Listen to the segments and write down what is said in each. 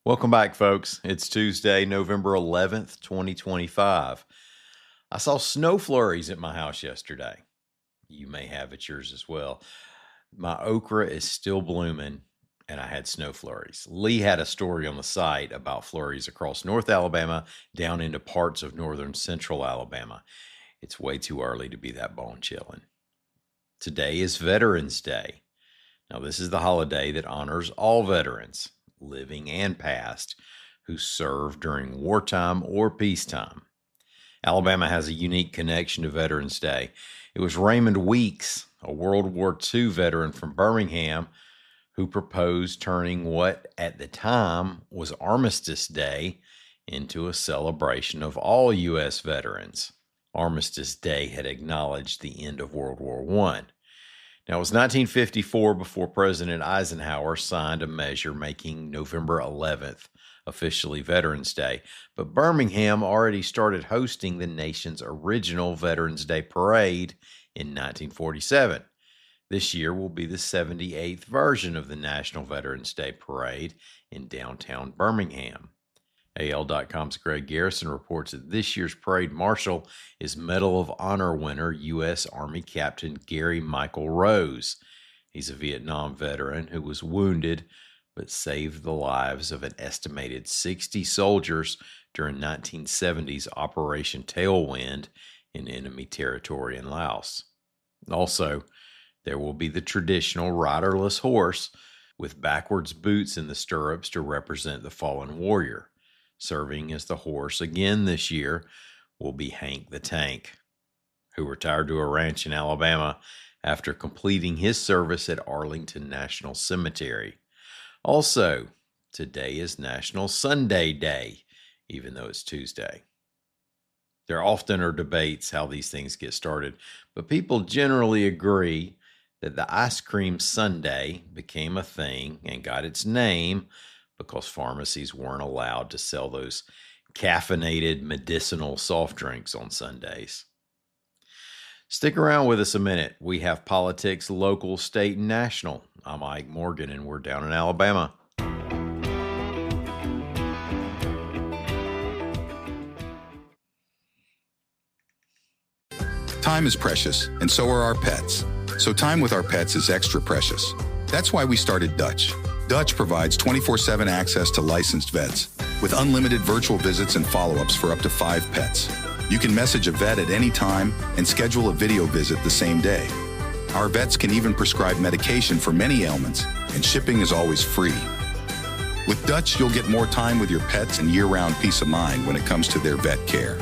Welcome back, folks. It's Tuesday, November 11th, 2025. I saw snow flurries at my house yesterday. You may have at yours as well. My okra is still blooming, and I had snow flurries. Lee had a story on the site about flurries across North Alabama down into parts of northern central Alabama. It's way too early to be that bone chilling. Today is Veterans Day. Now, this is the holiday that honors all veterans, living and past, who served during wartime or peacetime. Alabama has a unique connection to Veterans Day. It was Raymond Weeks, a World War II veteran from Birmingham, who proposed turning what at the time was Armistice Day into a celebration of all U.S. veterans. Armistice Day had acknowledged the end of World War I. Now, it was 1954 before President Eisenhower signed a measure making November 11th officially Veterans Day, but Birmingham already started hosting the nation's original Veterans Day parade in 1947. This year will be the 78th version of the National Veterans Day Parade in downtown Birmingham. AL.com's Greg Garrison reports that this year's parade marshal is Medal of Honor winner U.S. Army Captain Gary Michael Rose. He's a Vietnam veteran who was wounded but saved the lives of an estimated 60 soldiers during 1970's Operation Tailwind in enemy territory in Laos. Also, there will be the traditional riderless horse with backwards boots in the stirrups to represent the fallen warrior. Serving as the horse again this year will be Hank the Tank, who retired to a ranch in Alabama after completing his service at Arlington National Cemetery. Also, today is National Sunday Day, even though it's Tuesday. There often are debates how these things get started, but people generally agree that the ice cream sundae became a thing and got its name because pharmacies weren't allowed to sell those caffeinated medicinal soft drinks on Sundays. Stick around with us a minute. We have politics, local, state, and national. I'm Ike Morgan, and we're down in Alabama. Time is precious, and so are our pets. So time with our pets is extra precious. That's why we started Dutch. Dutch provides 24/7 access to licensed vets, with unlimited virtual visits and follow-ups for up to 5 pets. You can message a vet at any time and schedule a video visit the same day. Our vets can even prescribe medication for many ailments, and shipping is always free. With Dutch, you'll get more time with your pets and year-round peace of mind when it comes to their vet care.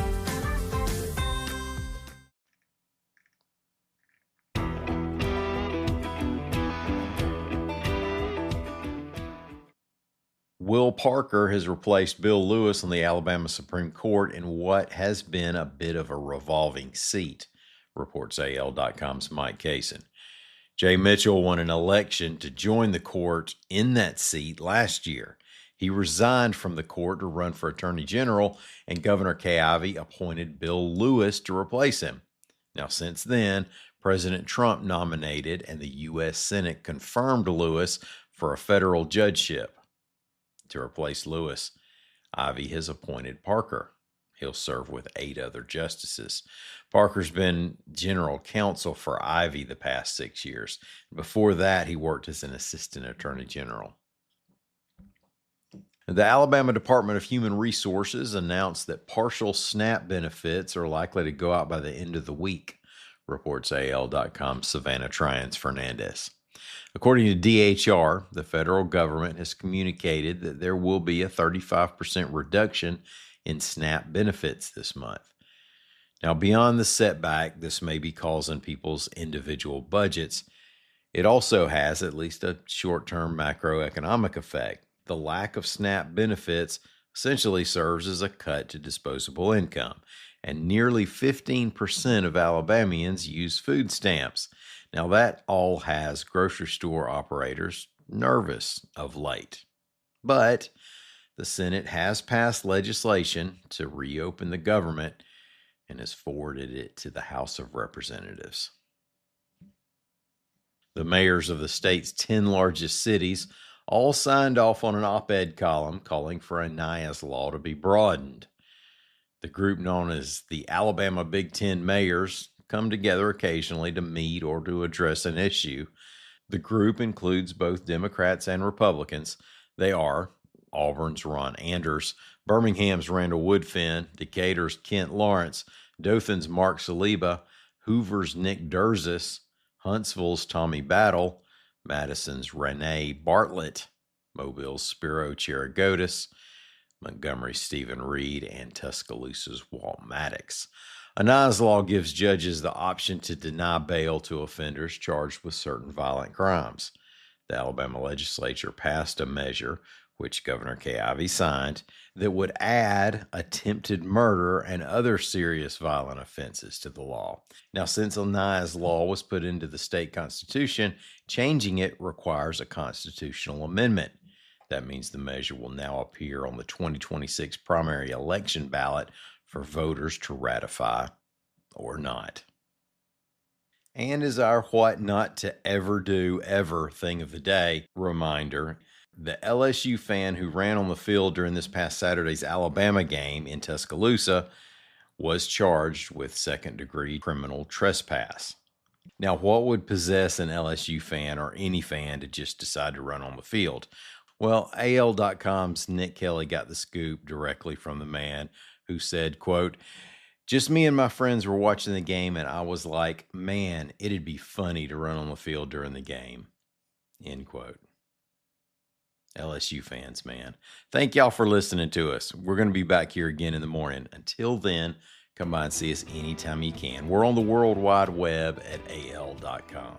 Will Parker has replaced Bill Lewis on the Alabama Supreme Court in what has been a bit of a revolving seat, reports AL.com's Mike Kaysen. Jay Mitchell won an election to join the court in that seat last year. He resigned from the court to run for Attorney General, and Governor Kay Ivey appointed Bill Lewis to replace him. Now, since then, President Trump nominated and the U.S. Senate confirmed Lewis for a federal judgeship. To replace Lewis, Ivey has appointed Parker. He'll serve with 8 other justices. Parker's been general counsel for Ivey the past 6 years. Before that, he worked as an assistant attorney general. The Alabama Department of Human Resources announced that partial SNAP benefits are likely to go out by the end of the week, reports AL.com's Savannah Tryans-Fernandez. According to DHR, the federal government has communicated that there will be a 35% reduction in SNAP benefits this month. Now, beyond the setback this may be causing people's individual budgets, it also has at least a short-term macroeconomic effect. The lack of SNAP benefits essentially serves as a cut to disposable income, and nearly 15% of Alabamians use food stamps. Now, that all has grocery store operators nervous of late. But the Senate has passed legislation to reopen the government and has forwarded it to the House of Representatives. The mayors of the state's 10 largest cities all signed off on an op-ed column calling for a Nias law to be broadened. The group known as the Alabama Big Ten Mayors come together occasionally to meet or to address an issue. The group includes both Democrats and Republicans. They are Auburn's Ron Anders, Birmingham's Randall Woodfin, Decatur's Kent Lawrence, Dothan's Mark Saliba, Hoover's Nick Durzis, Huntsville's Tommy Battle, Madison's Renee Bartlett, Mobile's Spiro Chirigotis, Montgomery's Stephen Reed, and Tuscaloosa's Walt Maddox. A Nias law gives judges the option to deny bail to offenders charged with certain violent crimes. The Alabama legislature passed a measure, which Governor Kay Ivey signed, that would add attempted murder and other serious violent offenses to the law. Now, since a Nias law was put into the state constitution, changing it requires a constitutional amendment. That means the measure will now appear on the 2026 primary election ballot for voters to ratify or not. And as our what not to ever do ever thing of the day reminder, the LSU fan who ran on the field during this past Saturday's Alabama game in Tuscaloosa was charged with second-degree criminal trespass. Now, what would possess an LSU fan or any fan to just decide to run on the field? Well, AL.com's Nick Kelly got the scoop directly from the man who said, quote, "Just me and my friends were watching the game and I was like, man, it'd be funny to run on the field during the game," end quote. LSU fans, man. Thank y'all for listening to us. We're going to be back here again in the morning. Until then, come by and see us anytime you can. We're on the World Wide Web at AL.com.